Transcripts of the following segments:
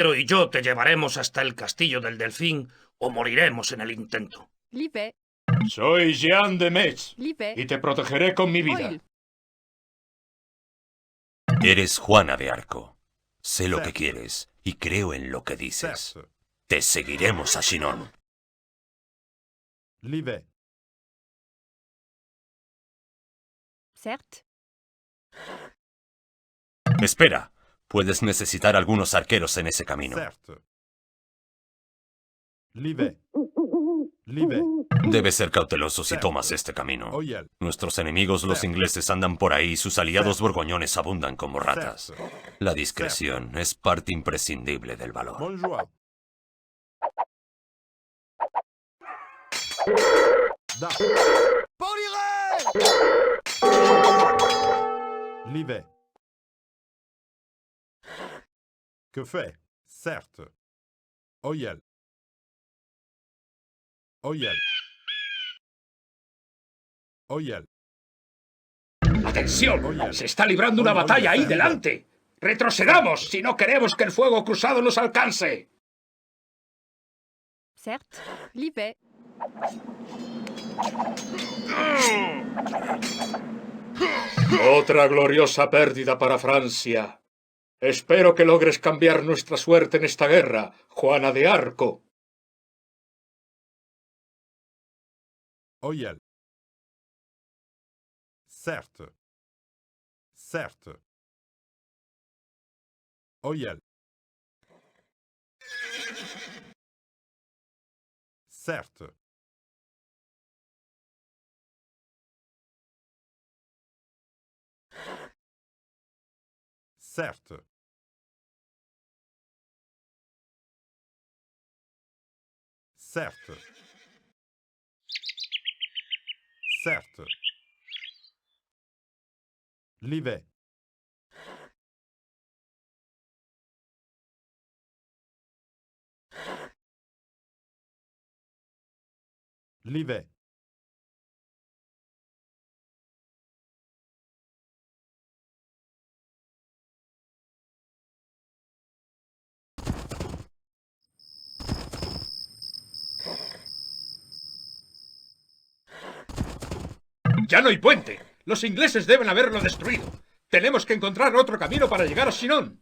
Pero y yo te llevaremos hasta el castillo del Delfín o moriremos en el intento. Livet. Soy Jean de Metz Livet. y te protegeré con mi vida. Oil. Eres Juana de Arco. Sé lo que quieres y creo en lo que dices. Te seguiremos a Chinon. Livet. Certes. Espera, puedes necesitar algunos arqueros en ese camino. Certes. Livet. Livet. Debes ser cauteloso si tomas este camino. Oyel. Nuestros enemigos, los ingleses, andan por ahí y sus aliados borgoñones abundan como ratas. La discreción es parte imprescindible del valor. Bonjour. Da. Livet. Que fait? Certes. Oyel. Oyel. Oyel. ¡Atención! ¡Se está librando una batalla ahí delante! ¡Retrocedamos si no queremos que el fuego cruzado nos alcance! Certes. Livet. Otra gloriosa pérdida para Francia. Espero que logres cambiar nuestra suerte en esta guerra, Juana de Arco. Oyel. Certes. Certes. Oyel. Certes. Certes. Certes. Certes. Livet. Livet. ¡Ya no hay puente! Los ingleses deben haberlo destruido. Tenemos que encontrar otro camino para llegar a Chinon.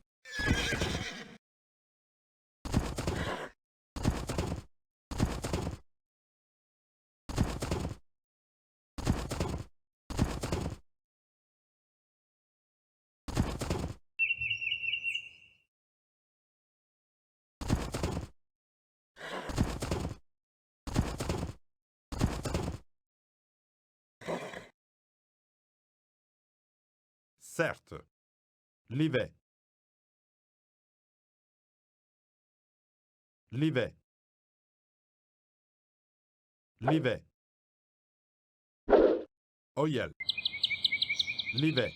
Certes. Livet. Livet. Livet. Oyel. Livet.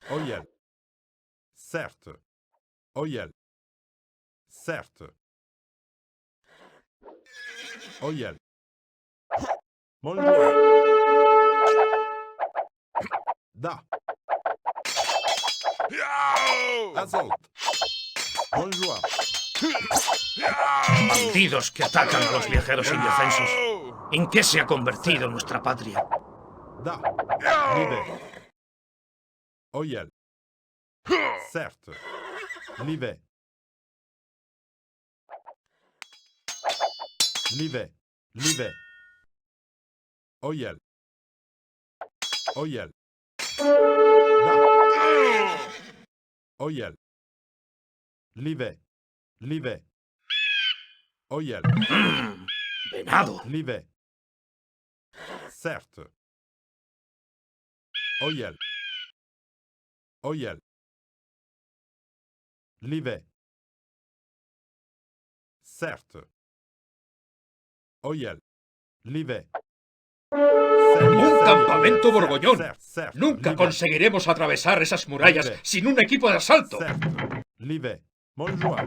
Oyel. Certes. Oyel. Certes. Oyel. Bonjour. Da. Assault. Bonjour. Bandidos que atacan a los viajeros indefensos. ¿En qué se ha convertido nuestra patria? Da. Livet. Oyel. Certes. Livet. Livet. Livet. Oyel. Oyel. Da. Oyel. Livet. Livet. Oyel. ¡Venado! Livet. Certes. Oyel. Oyel. Livet. Certes. Oyel. Livet. ¡Un campamento borgoñón! Certes. Nunca Livet. conseguiremos atravesar esas murallas sin un equipo de asalto. Certes. Livet. Bonjour.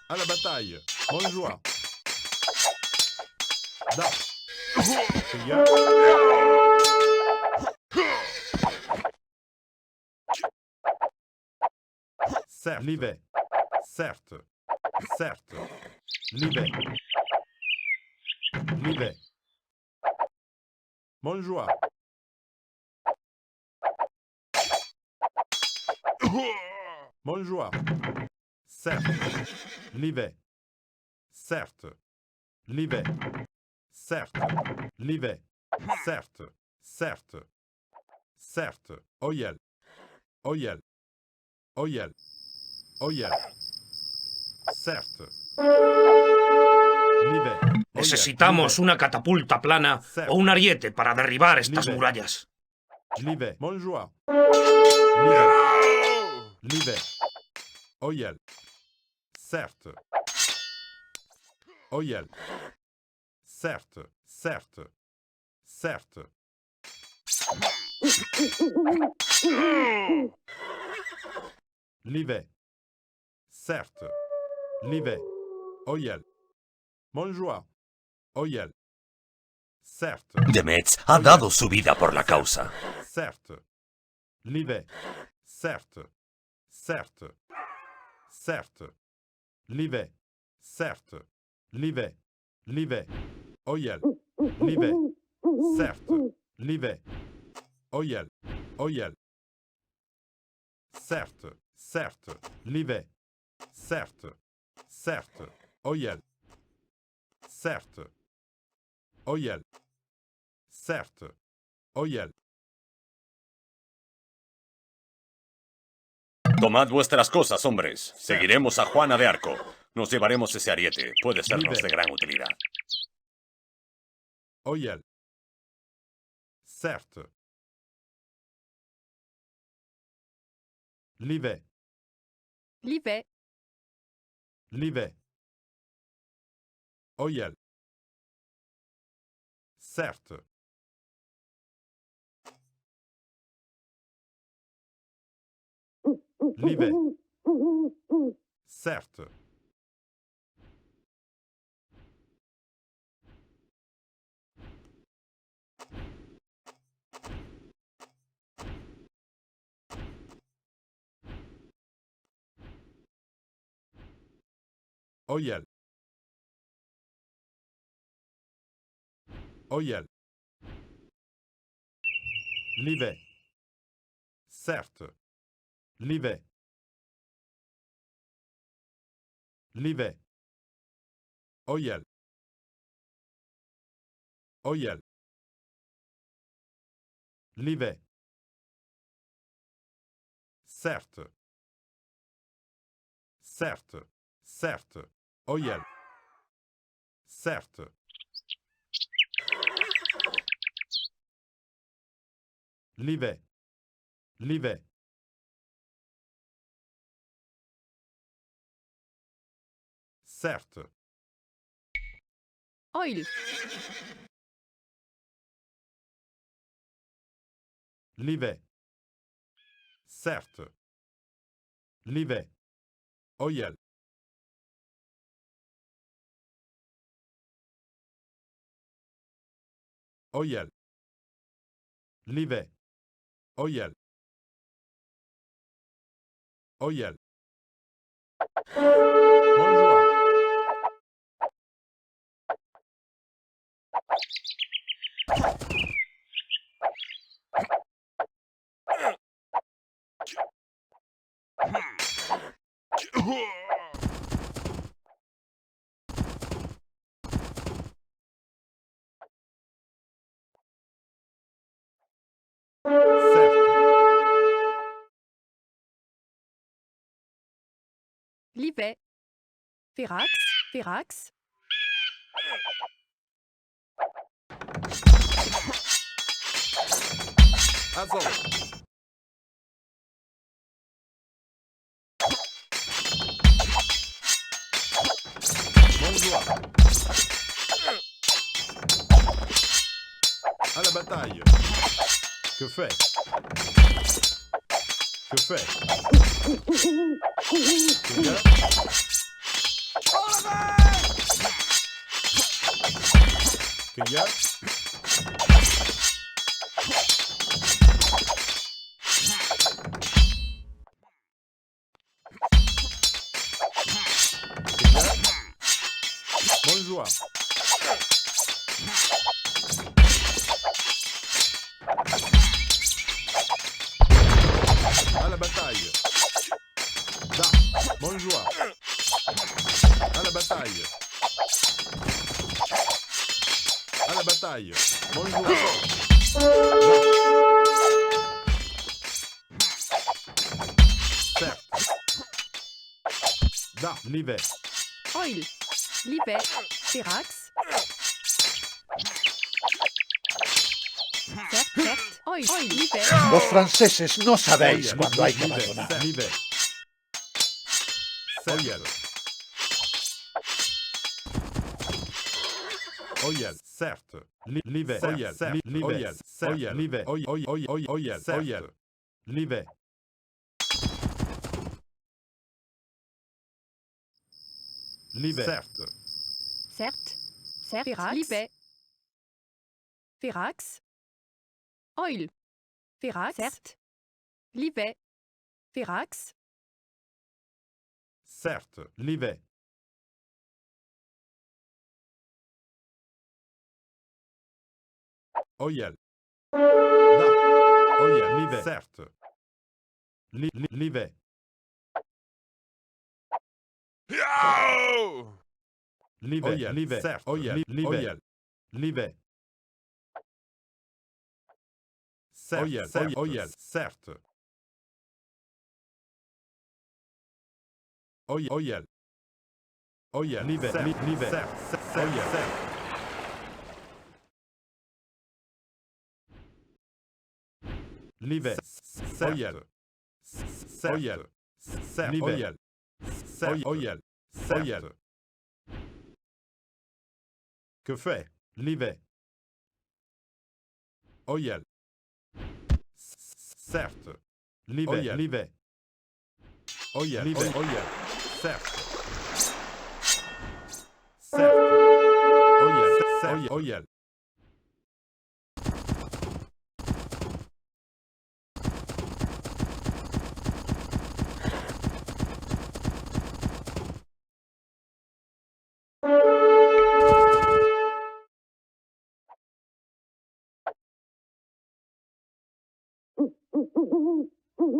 À la bataille. Bonjour. Da. Seigneur. Certes. Livet. certes, certes, Livet, Livet, Montjoie, Montjoie, certes, Livet, certes, Livet, certes, Livet, certes, certes, certes, Oyel, Oyel, Oyel, Oyel, certes, Livet, Oyel, Necesitamos una catapulta plana o un ariete para derribar estas murallas. Livet, Montjoie, Livet, Livet, Oyel, certes, Oyel, certes, certes, certes, Livet, certes, Livet, Oyel, Montjoie, Oyel, certes, De Metz ha dado su vida por la causa. certes, Livet, certes, certes, certes, Livet, certes, Livet, Livet, Oyel, Livet, certes, Livet, Oyel, Oyel, certes, certes, Livet, certes, certes, Oyel, certes, Oyel, certes, Oyel. Tomad vuestras cosas, hombres. Seguiremos a Juana de Arco. Nos llevaremos ese ariete. Puede sernos de gran utilidad. Oyel, certes, Livet, Livet, Livet, Oyel, certes, Livet, certes, Oyel, Oyel, Livet, certes, Livet, Livet, Oyel, Oyel, Livet, certes, certes, certes, Oyel, certes, Livet, Livet, certes, Oil, Livet, certes, Livet, Oyel, Oyel, Livet, Oyel, Oyel, Montjoie, Livet, Ferrax, Ferrax, Azov, Montjoie, à la bataille. Que fait? Que fait? Que bien? Que bien? Bonjour. À la bataille. Da. Bonjour. À la bataille. À la bataille. Bonjour. Certes. Da. L'hiver. Oil. Liebe. Firax. Cert. Oil. Liebe. Los franceses no sabéis cuándo hay que abandonar. L'hiver. Oyel. Oyel, certes. L'hiver. Oyel, l'hiver. Oyel, l'hiver. Oyel, oyel. L'hiver. L'hiver. Certes. Cert. Firax. Liebe. Firax. Oil. Firax. Cert. Liebe. Firax. Certes. L'hiver. Oyel. Da. Oyel, l'hiver. Certes. L'hiver. L'hiver. Oyel, l'hiver. Certes. Oyel, l'hiver. L'hiver. Oyel, oyel, certes. Oyel. Oyel, l'hiver. L'hiver. Oyel, certes. L'hiver. Oyel. Oyel. Oyel. Oyel. Oyel. Que fait l'hiver? Oyel. Certes. L'hiver. L'hiver. Oyel. L'hiver. Oyel. Certes. Certes. Oyel. Oyel.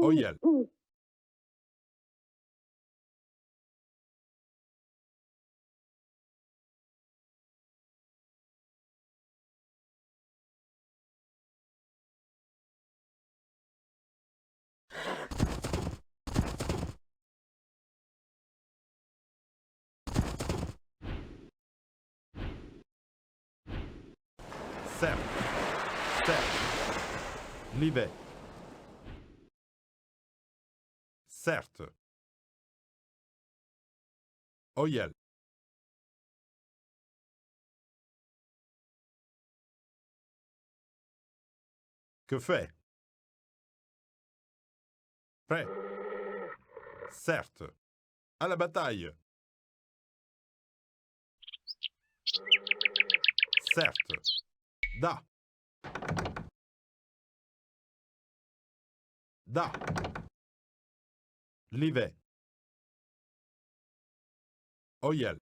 Oyel. Certes. Certes. L'hiver. Certes. Oyel. Que fait? Prêt. Certes. À la bataille. Certes. Da. Da. L'hiver. Oyel.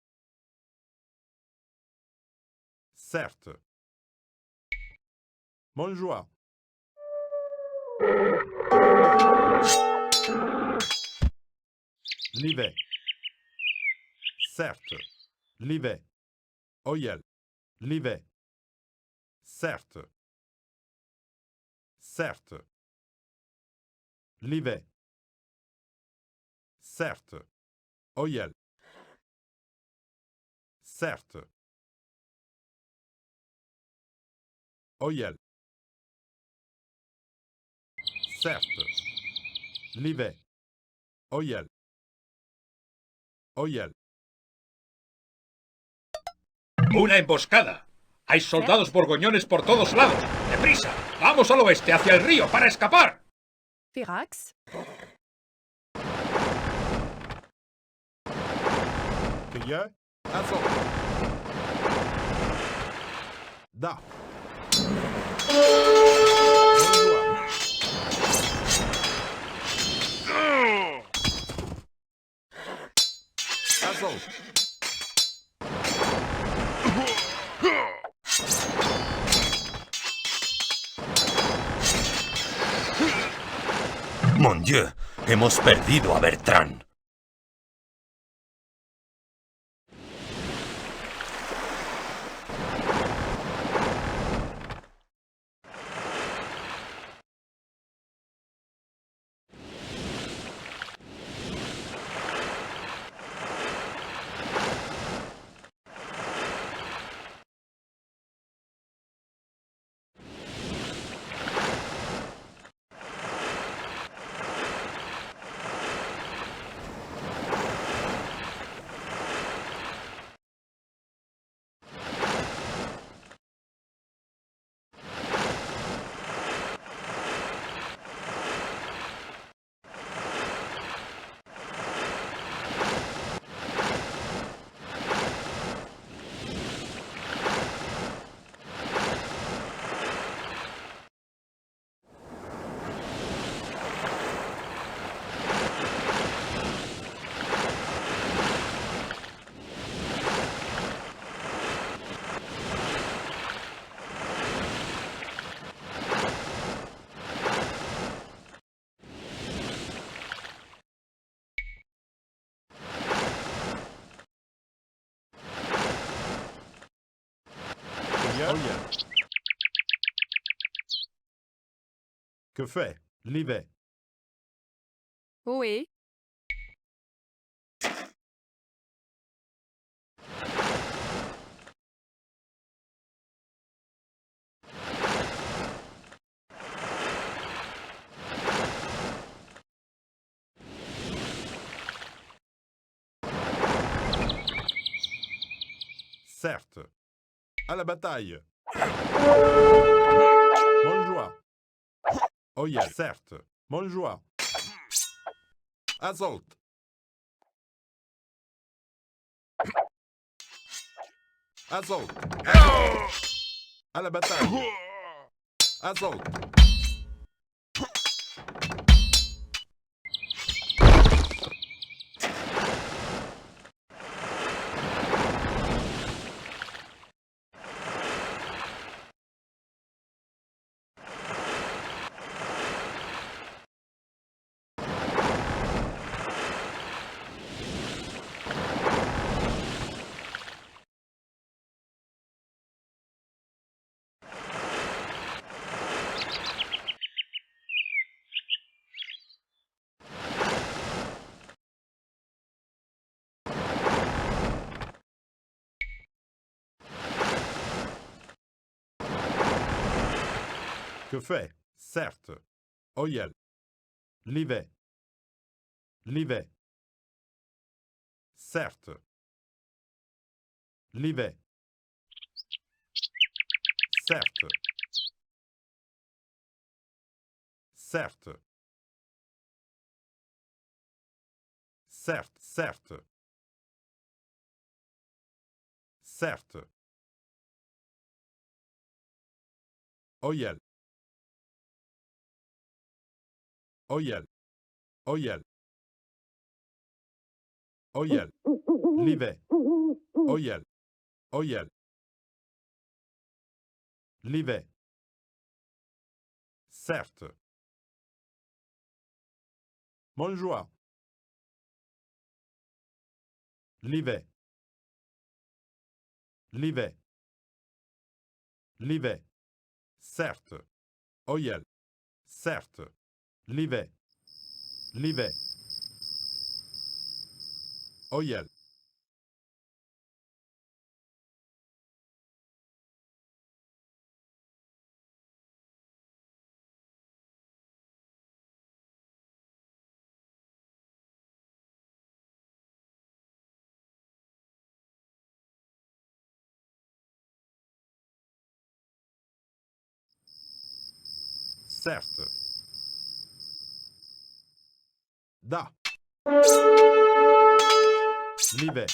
Certes. Bonjour. L'hiver. Certes. L'hiver. Oyel. L'hiver. Certes. Certes. L'hiver. Certes. Oyel. Certes. Oyel. Certes. L'hiver. Oyel. Oyel. ¡Una emboscada! ¡Hay soldados borgoñones por todos lados! ¡Deprisa! ¡Vamos al oeste, hacia el río, para escapar! Firax. Que je? Assaut. Da. Bonjour. Assaut. ¡Mon Dieu! ¡Hemos perdido a Bertrand! Oyel. Que fait? Livet. Ohé. Certes. À la bataille. Montjoie. Oyel. Certes. Montjoie. Assault. Assault. À la bataille. Assault. Que fait? Certes. Oyel. Livet. Livet. Certes. Livet. Certes. Certes. Certes, certes. Certes. Oyel. Oyel. Oyel. Oyel. Livet. Oyel. Oyel. Livet. Certes. Montjoie. Livet. Livet. Livet. Certes. Oyel. Certes. Livet. Livet. Oyel. Certes. Da. Livet.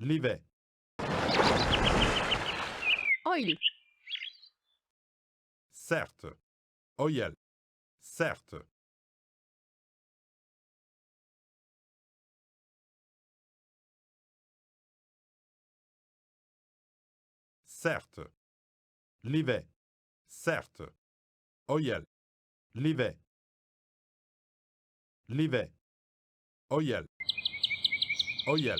Livet. Oil. Certes. Oyel. Certes. Certes. Livet. Certes. Oyel. Livet. Livet. Oyel. Oyel.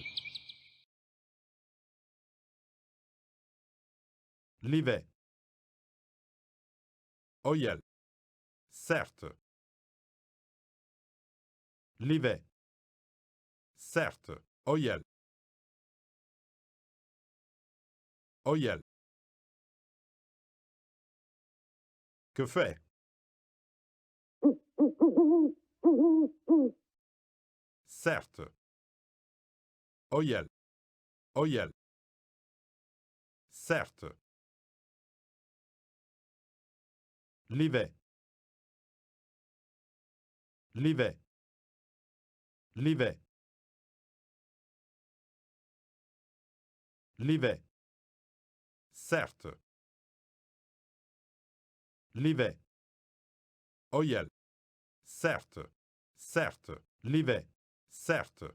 Livet. Oyel. Certes. Livet. Certes. Oyel. Oyel. Que fait? Certes. Oyel. Oyel. Certes. Livet. Livet. Livet. Livet. Certes. Livet. Oyel. Certes. Certes. Livet. Certes.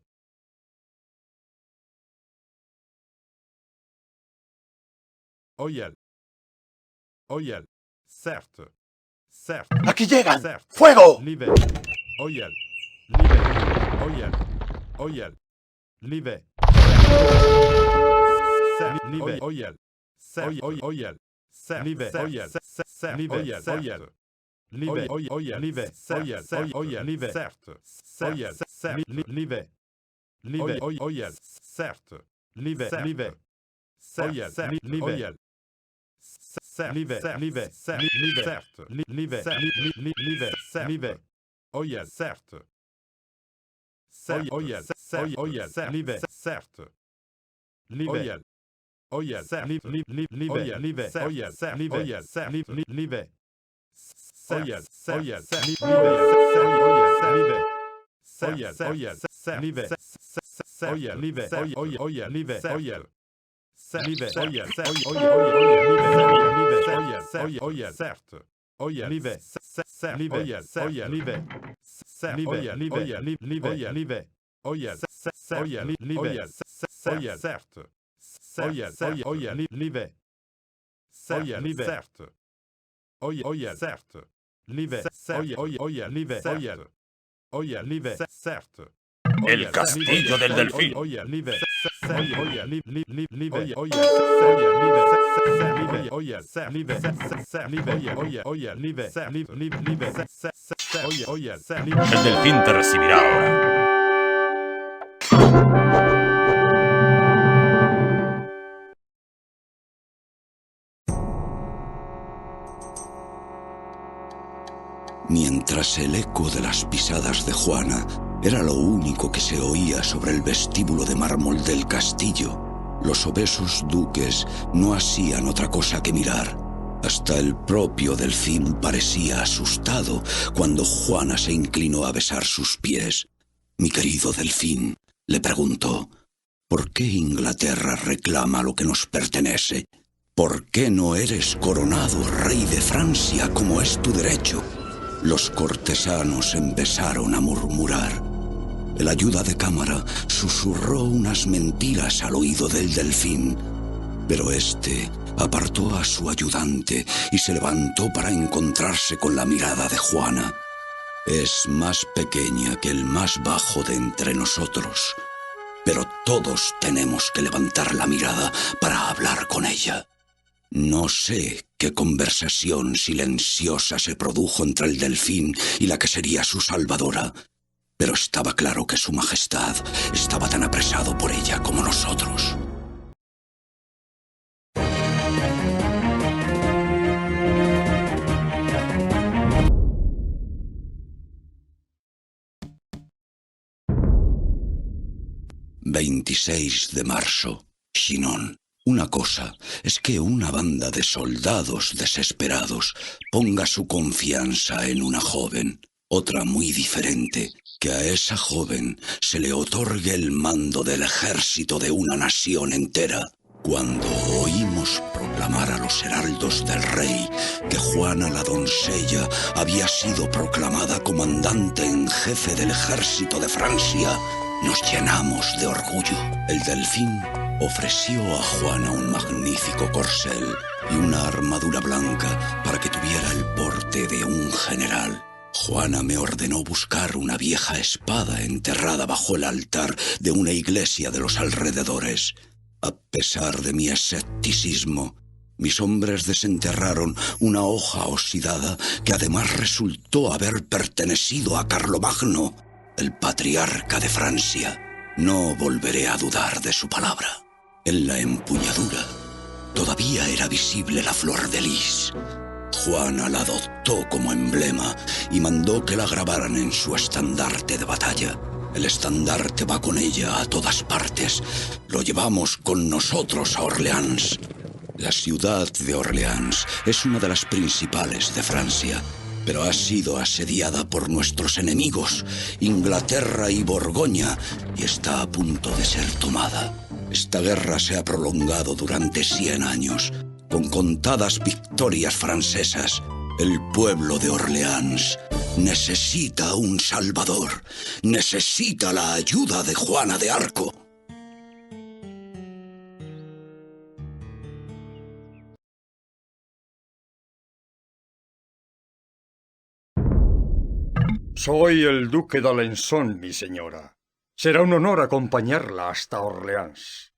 Oyel. Oyel. Certes. Certes. ¡Aquí llegan! Certes. ¡Fuego! Livet. Oyel. Livet. Oyel. Oyel. Livet. Livet. Oyel. Oyel. Livet. Oyel. Livet. Oyel. Livet. Oyel. Livet. Oyel. Oyel. Livet. Certes. Oyel. Livet. Livet. Oyel. Certes. Livet. Livet. Oyel. Livet. Livet. Livet. Livet. Certes. Livet. Livet. Livet. Oyel. Certes. Oyel. Oyel. Livet. Certes. Livet. Oyel. Livet. Livet. Oyel. Livet. Livet. Oyel. Oyel. Livet. Oyel. Livet. Oyel. Livet. Oyel. Livet. Oyel. Livet. Oyel. Oyel. Certes. Oyel. Livet. Livet. Oyel. Livet. Livet. Oyel. Livet. Oyel. Oyel. Livet. Oyel. Certes. Oyel. Oyel. Livet. Oyel. Livet. Certes. Oyel. Certes. Livet. Oyel. Livet. Oyel. Oyel. Livet. Certes. El castillo del delfín. Oyel. Livet. El delfín te recibirá ahora. Mientras el eco de las pisadas de Juana era lo único que se oía sobre el vestíbulo de mármol del castillo, los obesos duques no hacían otra cosa que mirar. Hasta el propio delfín parecía asustado cuando Juana se inclinó a besar sus pies. Mi querido delfín, le preguntó, ¿por qué Inglaterra reclama lo que nos pertenece? ¿Por qué no eres coronado rey de Francia como es tu derecho? Los cortesanos empezaron a murmurar. El ayuda de cámara susurró unas mentiras al oído del delfín, pero este apartó a su ayudante y se levantó para encontrarse con la mirada de Juana. Es más pequeña que el más bajo de entre nosotros, pero todos tenemos que levantar la mirada para hablar con ella. No sé qué conversación silenciosa se produjo entre el delfín y la que sería su salvadora, pero estaba claro que su majestad estaba tan apresado por ella como nosotros. «26 de marzo, Chinon. Una cosa es que una banda de soldados desesperados ponga su confianza en una joven. Otra muy diferente, que a esa joven se le otorgue el mando del ejército de una nación entera. Cuando oímos proclamar a los heraldos del rey que Juana la doncella había sido proclamada comandante en jefe del ejército de Francia, nos llenamos de orgullo. El delfín ofreció a Juana un magnífico corcel y una armadura blanca para que tuviera el porte de un general. Juana me ordenó buscar una vieja espada enterrada bajo el altar de una iglesia de los alrededores. A pesar de mi escepticismo, mis hombres desenterraron una hoja oxidada que además resultó haber pertenecido a Carlomagno, el patriarca de Francia. No volveré a dudar de su palabra. En la empuñadura todavía era visible la flor de lis. Juana la adoptó como emblema y mandó que la grabaran en su estandarte de batalla. El estandarte va con ella a todas partes. Lo llevamos con nosotros a Orleans. La ciudad de Orleans es una de las principales de Francia, pero ha sido asediada por nuestros enemigos, Inglaterra y Borgoña, y está a punto de ser tomada. Esta guerra se ha prolongado durante 100 años, con contadas victorias francesas. El pueblo de Orleans necesita un salvador, necesita la ayuda de Juana de Arco. Soy el duque d'Alençon, mi señora. Será un honor acompañarla hasta Orleans.